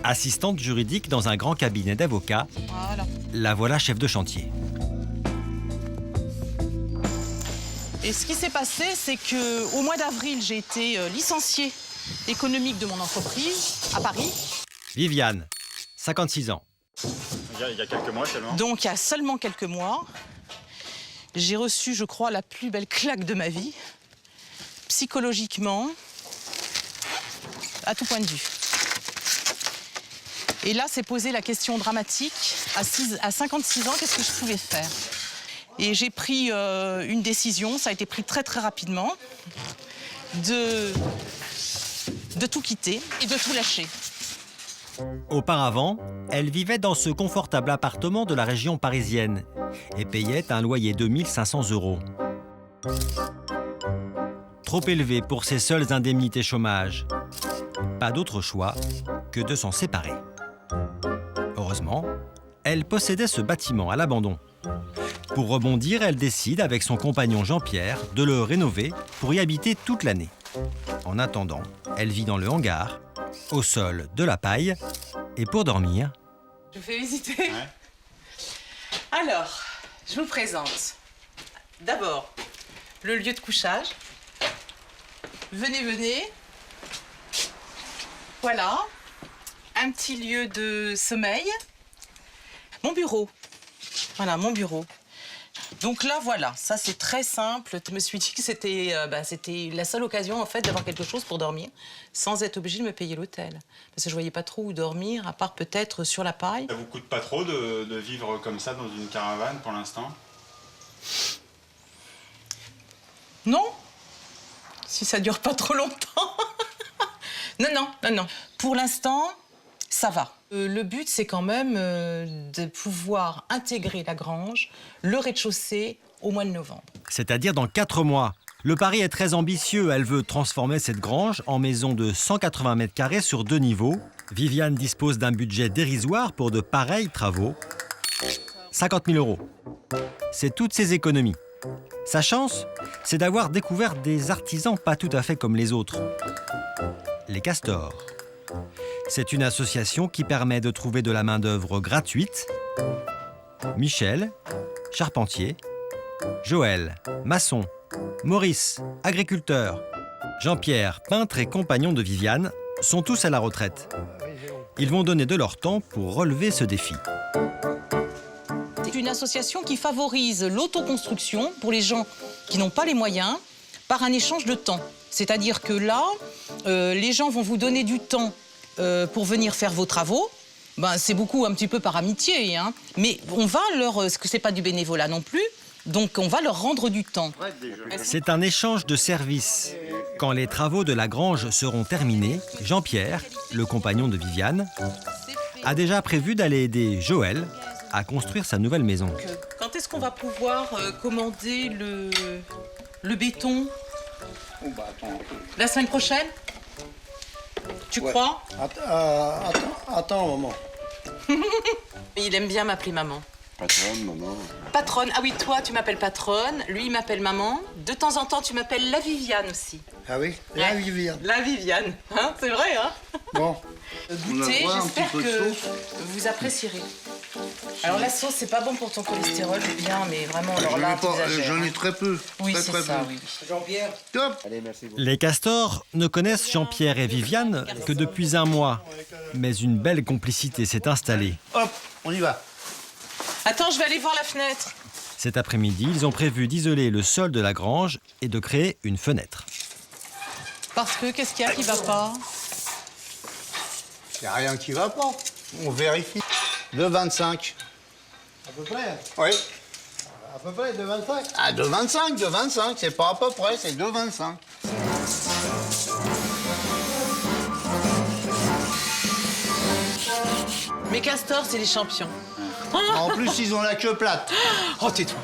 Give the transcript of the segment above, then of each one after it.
Assistante juridique dans un grand cabinet d'avocats, Voilà. la voilà chef de chantier. Et ce qui s'est passé, c'est qu'au mois d'avril, j'ai été licenciée économique de mon entreprise à Paris. Viviane, 56 ans. Il y a quelques mois seulement. Donc, il y a seulement quelques mois, j'ai reçu, je crois, la plus belle claque de ma vie, psychologiquement, à tout point de vue. Et là, s'est posée la question dramatique, à 56 ans, qu'est-ce que je pouvais faire? Et j'ai pris une décision, ça a été pris très très rapidement, de tout quitter et de tout lâcher. Auparavant, elle vivait dans ce confortable appartement de la région parisienne et payait un loyer de 1 500 €. Trop élevé pour ses seules indemnités chômage. Pas d'autre choix que de s'en séparer. Heureusement, elle possédait ce bâtiment à l'abandon. Pour rebondir, elle décide avec son compagnon Jean-Pierre de le rénover pour y habiter toute l'année. En attendant, elle vit dans le hangar, au sol de la paille, et pour dormir... Je vous fais visiter. Ouais. Alors, je vous présente d'abord le lieu de couchage. Venez, venez. Voilà, un petit lieu de sommeil. Mon bureau. Voilà, mon bureau. Donc là, voilà, ça c'est très simple. Je me suis dit que c'était la seule occasion en fait d'avoir quelque chose pour dormir sans être obligée de me payer l'hôtel. Parce que je voyais pas trop où dormir, à part peut-être sur la paille. Ça vous coûte pas trop de vivre comme ça dans une caravane pour l'instant? Non, si ça dure pas trop longtemps. Non. Pour l'instant, ça va. Le but, c'est quand même de pouvoir intégrer la grange, le rez-de-chaussée, au mois de novembre. C'est-à-dire dans 4 mois. Le pari est très ambitieux. Elle veut transformer cette grange en maison de 180 mètres carrés sur 2 niveaux. Viviane dispose d'un budget dérisoire pour de pareils travaux. 50 000 €. C'est toutes ses économies. Sa chance, c'est d'avoir découvert des artisans pas tout à fait comme les autres. Les Castors. C'est une association qui permet de trouver de la main-d'œuvre gratuite. Michel, charpentier. Joël, maçon. Maurice, agriculteur. Jean-Pierre, peintre et compagnon de Viviane, sont tous à la retraite. Ils vont donner de leur temps pour relever ce défi. C'est une association qui favorise l'autoconstruction pour les gens qui n'ont pas les moyens par un échange de temps. C'est-à-dire que là, les gens vont vous donner du temps pour venir faire vos travaux. C'est beaucoup un petit peu par amitié, hein. Mais on va leur... Parce que c'est pas du bénévolat non plus, donc on va leur rendre du temps. C'est un échange de services. Quand les travaux de la grange seront terminés, Jean-Pierre, le compagnon de Viviane, a déjà prévu d'aller aider Joël à construire sa nouvelle maison. Quand est-ce qu'on va pouvoir commander le béton? La semaine prochaine? Tu crois? Attends un moment. Il aime bien m'appeler maman. Patronne, maman. Patronne, ah oui, toi tu m'appelles patronne, lui il m'appelle maman. De temps en temps tu m'appelles la Viviane aussi. Ah oui, la Ouais. Viviane. La Viviane, hein, c'est vrai, hein? Bon. Goûtez, On a le droit à un j'espère petit peu de que sauce. vous apprécierez. Alors la sauce, c'est pas bon pour ton cholestérol, bien, mais vraiment, alors là, t'exagères, J'en ai hein. très peu. Oui, très, c'est très ça, peu. oui. Jean-Pierre. Top. Allez, merci beaucoup. Les Castors ne connaissent Jean-Pierre et Viviane que depuis un mois. Mais une belle complicité s'est installée. Hop, on y va. Attends, je vais aller voir la fenêtre. Cet après-midi, ils ont prévu d'isoler le sol de la grange et de créer une fenêtre. Parce que, qu'est-ce qu'il y a qui va pas? Il n'y a rien qui va pas. On vérifie. 2,25. À peu près? Oui. À peu près, 2,25. Ah, 2,25, c'est pas à peu près, c'est 2,25. Mes castors, c'est les champions. En plus, ils ont la queue plate. Oh, tais-toi.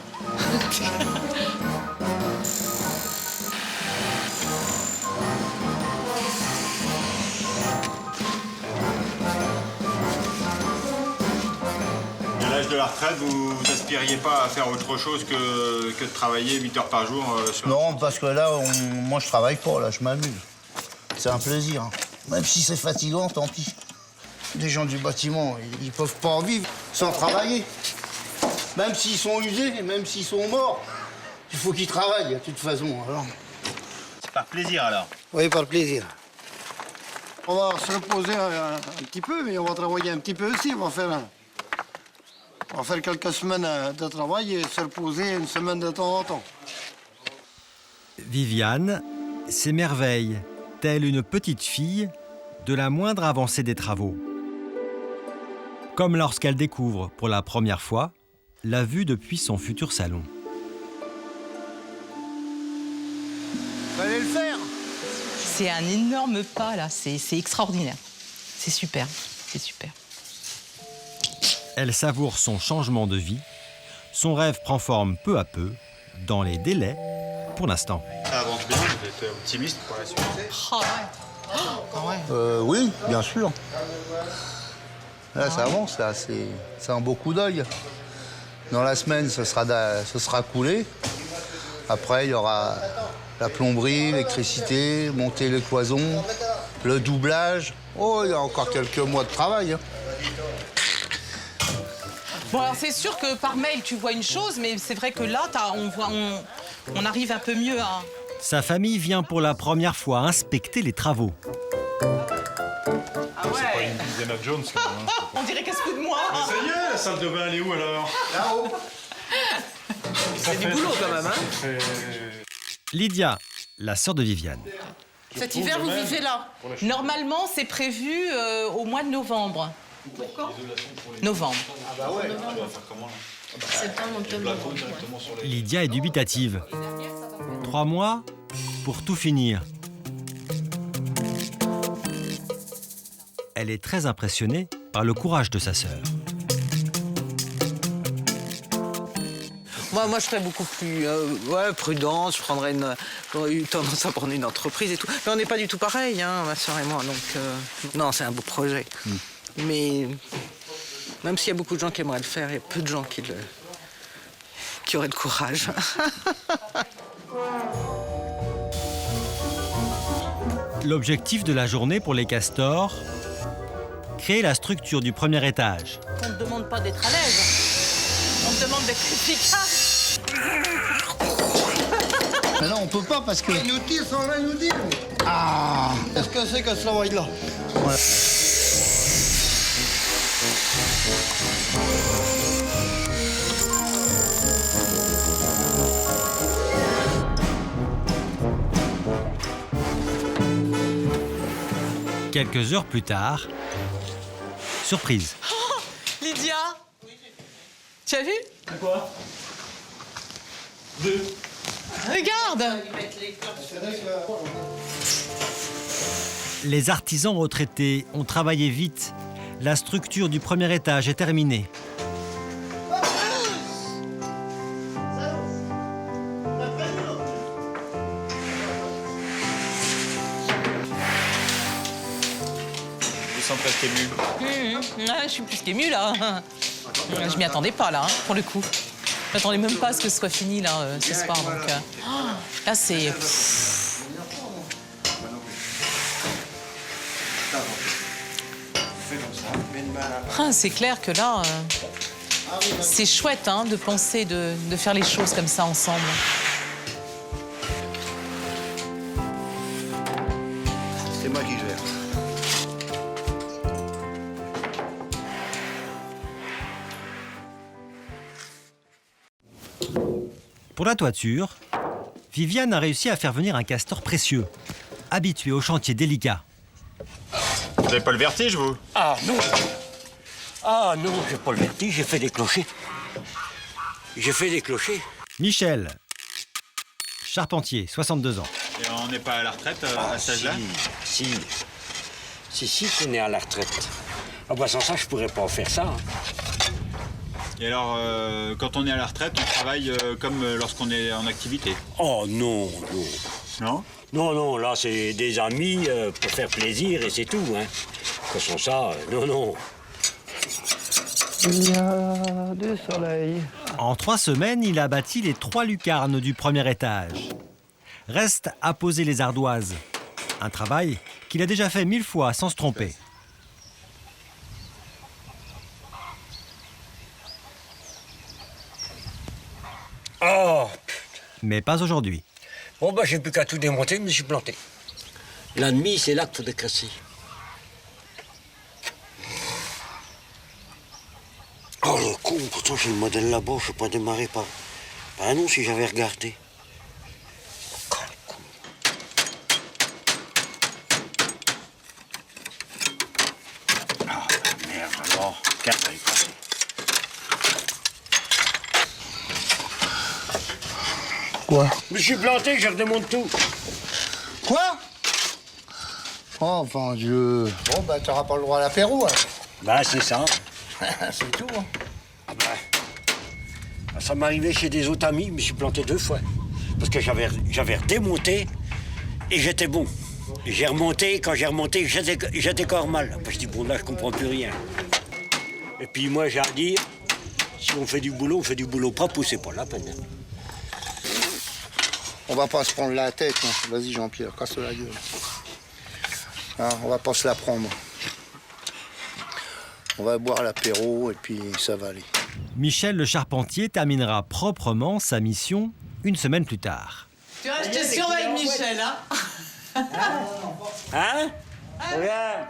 À l'âge de la retraite, vous aspiriez pas à faire autre chose que de travailler 8 heures par jour sur... Non, parce que là, moi, je travaille pas, là, je m'amuse. C'est un plaisir. Même si c'est fatigant, tant pis. Les gens du bâtiment, ils peuvent pas en vivre sans travailler. Même s'ils sont usés, même s'ils sont morts, il faut qu'ils travaillent de toute façon. Alors. C'est par plaisir alors. Oui, par plaisir. On va se reposer un petit peu, mais on va travailler un petit peu aussi. On va faire quelques semaines de travail et se reposer une semaine de temps en temps. Viviane s'émerveille, telle une petite fille, de la moindre avancée des travaux. Comme lorsqu'elle découvre pour la première fois la vue depuis son futur salon. Fallait le faire. C'est un énorme pas, là. C'est extraordinaire. C'est super. C'est super. Elle savoure son changement de vie. Son rêve prend forme peu à peu, dans les délais, pour l'instant. Ça avance bien, vous êtes optimiste pour la suite. Ah ouais. Oui, bien sûr. Là, ça avance, là. C'est un beau coup d'œil. Dans la semaine, ce sera coulé. Après, il y aura la plomberie, l'électricité, monter les cloisons, le doublage. Oh, il y a encore quelques mois de travail. Hein. Bon, alors c'est sûr que par mail, tu vois une chose, mais c'est vrai que là, on arrive un peu mieux à... Sa famille vient pour la première fois inspecter les travaux. Ah ouais. Indiana Jones, On dirait qu'elle se fout de moi. Ça y est, la salle de bain, elle est où alors? Là-haut. C'est du boulot quand même, hein. Lydia, la sœur de Viviane. Cet hiver, vous vivez là? Normalement, c'est prévu au mois de novembre. Novembre. Septembre, octobre, novembre. Ouais. Lydia est dubitative. 3 mois pour tout finir. Elle est très impressionnée par le courage de sa sœur. Moi, je serais beaucoup plus prudente. Je prendrais eu tendance à prendre une entreprise et tout. Mais on n'est pas du tout pareil, hein, ma soeur et moi. Donc, non, c'est un beau projet. Mais même s'il y a beaucoup de gens qui aimeraient le faire, il y a peu de gens qui auraient le courage. L'objectif de la journée pour les castors, créer la structure du premier étage. On ne te demande pas d'être à l'aise. On te demande d'être efficace. Mais là, on peut pas parce que... Ils nous tirent sans rien nous dire. Ah. Qu'est-ce que c'est que ce travail-là? Voilà. Quelques heures plus tard, surprise. Lydia, tu as vu? Quoi? 2. Regarde. Les artisans retraités ont travaillé vite. La structure du premier étage est terminée. Vous sentez presque ému. Ouais, je suis plus qu'émue, là. Je m'y attendais pas, là, hein, pour le coup. Je m'attendais même pas à ce que ce soit fini, là, ce soir. Donc, là, c'est... C'est clair que là, c'est chouette hein, de penser de faire les choses comme ça ensemble. C'est moi qui gère. Pour la toiture, Viviane a réussi à faire venir un castor précieux, habitué aux chantiers délicats. Vous avez pas le vertige, vous? Ah non! Ah non, j'ai pas le vertige, j'ai fait des clochers. J'ai fait des clochers. Michel, charpentier, 62 ans. Et on n'est pas à la retraite à cet âge-là? Si on est à la retraite. Ah bah sans ça, je pourrais pas faire ça. Hein. Et alors, quand on est à la retraite, on travaille comme lorsqu'on est en activité? Oh non, non. Non? Non, là, c'est des amis pour faire plaisir et c'est tout, hein. Que sans ça, non. Il y a du soleil. En 3 semaines, il a bâti les 3 lucarnes du premier étage. Reste à poser les ardoises. Un travail qu'il a déjà fait 1000 fois sans se tromper. Mais pas aujourd'hui. Bon, bah, j'ai plus qu'à tout démonter, je me suis planté. L'ennemi, c'est là qu'il faut décasser. Oh, le con, pourtant, j'ai le modèle là-bas, je ne peux pas démarrer par... Ah non, si j'avais regardé. Oh, le con. Ah, merde, alors, regarde, elle est passée. Quoi? Je me suis planté, je redémonte tout. Quoi? Oh, enfin, Dieu. Bon, bah, t'auras pas le droit à l'apéro, alors. Bah, c'est ça. C'est tout, hein. Ah bah, ça m'est arrivé chez des autres amis, je me suis planté 2 fois. Parce que j'avais redémonté et j'étais bon. J'ai remonté, quand j'ai remonté, j'étais encore mal. Je dis, bon, là, je comprends plus rien. Et puis moi, j'ai à dire, si on fait du boulot propre ou c'est pas la peine. On va pas se prendre la tête, hein. Vas-y, Jean-Pierre, casse la gueule. Hein, on va pas se la prendre. On va boire l'apéro et puis ça va aller. Michel le charpentier terminera proprement sa mission une semaine plus tard. Tu vois, je te surveille, Michel, hein. Hein? Regarde.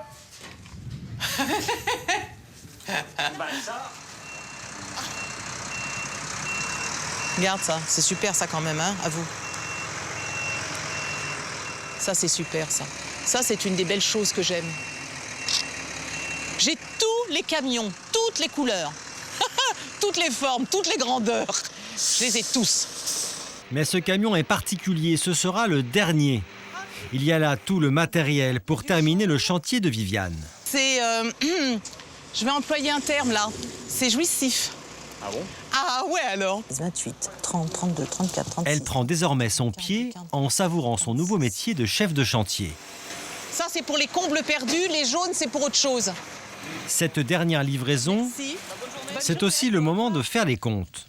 Regarde ça, c'est super ça quand même, hein, à vous. Ça, c'est super, ça. Ça, c'est une des belles choses que j'aime. J'ai tous les camions, toutes les couleurs, toutes les formes, toutes les grandeurs. Je les ai tous. Mais ce camion est particulier, ce sera le dernier. Il y a là tout le matériel pour terminer le chantier de Viviane. C'est... je vais employer un terme, là. C'est jouissif. Ah bon? Ah ouais, alors. 28, 30, 32, 34, 36. Elle prend désormais son pied en savourant son nouveau métier de chef de chantier. Ça, c'est pour les combles perdus. Les jaunes, c'est pour autre chose. Cette dernière livraison, Si. c'est aussi le moment de faire les comptes.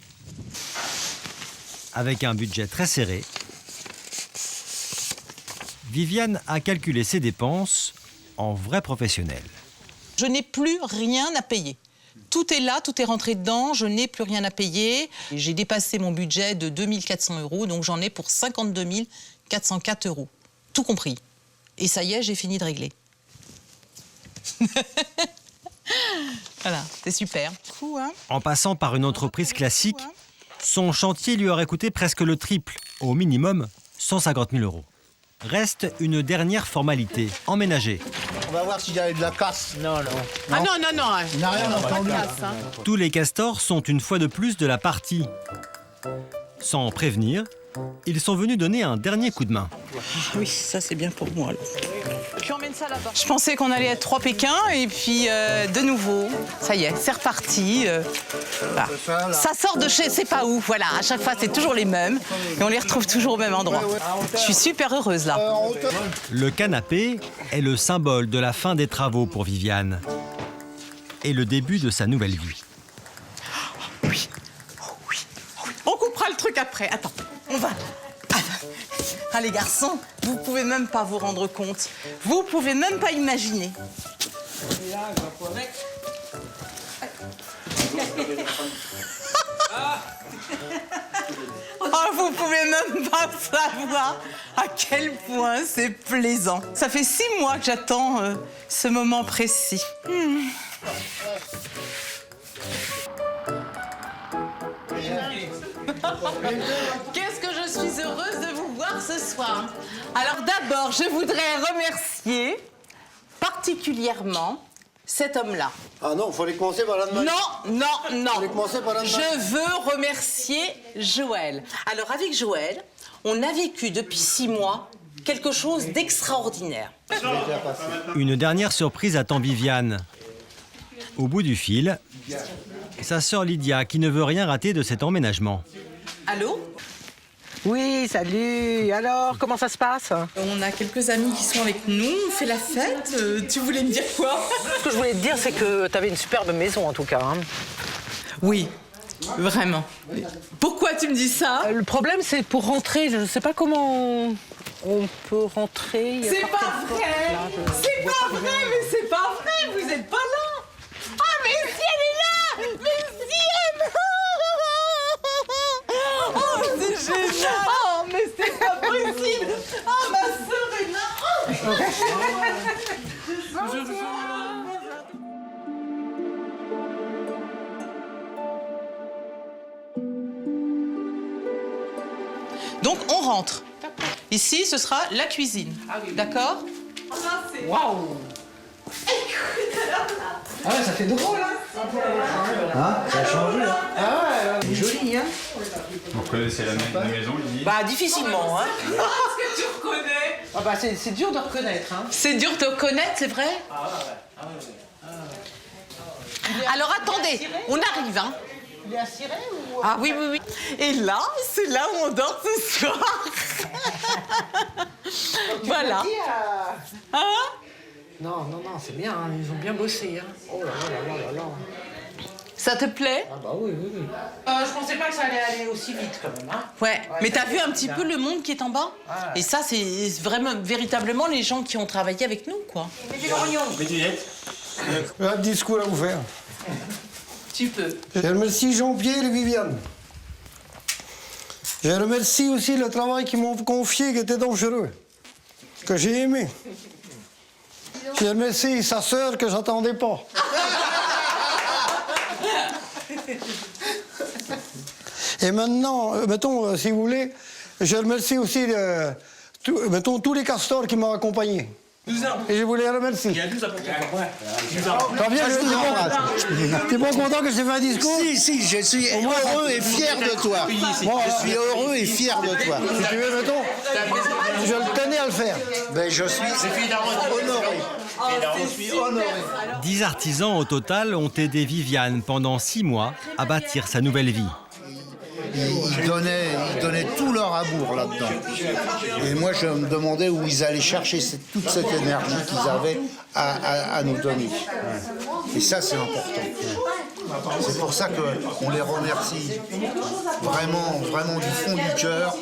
Avec un budget très serré, Viviane a calculé ses dépenses en vrai professionnel. Je n'ai plus rien à payer. Tout est là, tout est rentré dedans, je n'ai plus rien à payer. J'ai dépassé mon budget de 2 400 €, donc j'en ai pour 52 404 €. Tout compris. Et ça y est, j'ai fini de régler. Voilà, c'est super. Cool, hein? En passant par une entreprise classique, son chantier lui aurait coûté presque le triple, au minimum 150 000 €. Reste une dernière formalité, emménager. On va voir s'il y a eu de la casse. Non, non. Ah non, non, non. Il n'a rien entendu. Tous les castors sont une fois de plus de la partie. Sans prévenir, ils sont venus donner un dernier coup de main. Oui, ça c'est bien pour moi. Alors. Tu emmènes ça là-bas. Je pensais qu'on allait être 3 Pékins et puis de nouveau, ça y est, c'est reparti. Voilà. Ça sort de chez, c'est pas où, voilà. À chaque fois, c'est toujours les mêmes et on les retrouve toujours au même endroit. Je suis super heureuse là. Le canapé est le symbole de la fin des travaux pour Viviane et le début de sa nouvelle vie. Oui. Oh oui. Oh oui. On coupera le truc après. Attends, on va. Ah les garçons, vous pouvez même pas vous rendre compte. Vous pouvez même pas imaginer. Oh, vous pouvez même pas savoir à quel point c'est plaisant. Ça fait 6 mois que j'attends ce moment précis. Qu'est-ce que je suis heureuse de vous voir ce soir. Alors d'abord, je voudrais remercier particulièrement cet homme-là. Ah non, il fallait commencer par la demande. Non. fallait commencer par la demande. Je veux remercier Joël. Alors avec Joël, on a vécu depuis 6 mois quelque chose d'extraordinaire. Une dernière surprise attend Viviane. Au bout du fil, sa sœur Lydia qui ne veut rien rater de cet emménagement. Allô? Oui, salut. Alors, comment ça se passe? On a quelques amis qui sont avec nous, on fait la fête. Tu voulais me dire quoi? Ce que je voulais te dire, c'est que t'avais une superbe maison, en tout cas. Hein. Oui, vraiment. Pourquoi tu me dis ça? Le problème, c'est pour rentrer, je ne sais pas comment on peut rentrer. C'est pas vrai! C'est pas vrai, mais c'est pas vrai! Vous êtes pas là! Ah, mais si elle est là! Mais si elle est là! Oh, c'est génial! Donc on rentre. Ici, ce sera la cuisine. D'accord? Waouh! Ah ouais, ça fait drôle, hein? Ça a changé. C'est joli, hein? Vous reconnaissez la maison, Lydie? Bah, difficilement, hein? Est-ce que tu reconnais? Ah bah, c'est dur de reconnaître, hein? C'est dur de reconnaître, c'est vrai? Alors attendez, on arrive, hein? Il est assuré ou... Ah oui, oui, oui. Et là, c'est là où on dort ce soir. Voilà. Hein? Non, non, non, c'est bien, hein, ils ont bien bossé, hein. Oh là là là là là. Ça te plaît? Ah bah oui, oui, oui. Je pensais pas que ça allait aller aussi vite, quand même, hein. Ouais, mais t'as vu un petit peu le monde qui est en bas? Et ça, c'est vraiment, véritablement les gens qui ont travaillé avec nous, quoi. Un discours à vous faire. Tu peux. Je remercie Jean-Pierre et Viviane. Je remercie aussi le travail qu'ils m'ont confié qui était dangereux, que j'ai aimé. Je remercie sa sœur que j'attendais pas. Et maintenant, mettons, si vous voulez, je remercie aussi mettons, tous les castors qui m'ont accompagné. Et je vous les remercie. Il y a 12 à peu près. T'es pas content que j'ai fait un discours? Si, je suis heureux et fier de toi. Je suis heureux et fier de toi. Si tu veux, mettons, je le tenais à le faire. Ben, je suis honoré. Je suis honoré. 10 artisans au total ont aidé Viviane pendant 6 mois à bâtir sa nouvelle vie. Ils donnaient tout leur amour là-dedans. Et moi, je me demandais où ils allaient chercher toute cette énergie qu'ils avaient à nous donner. Et ça, c'est important. C'est pour ça qu'on les remercie vraiment, vraiment du fond du cœur,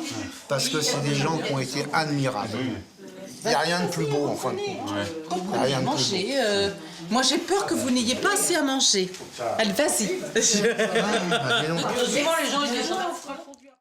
parce que c'est des gens qui ont été admirables. Il n'y a rien de plus beau, en fin de compte. Il n'y a rien de plus beau. Moi, j'ai peur que vous n'ayez pas assez à manger. Allez, vas-y. Ah, dis donc. Souvent, les gens, ils disent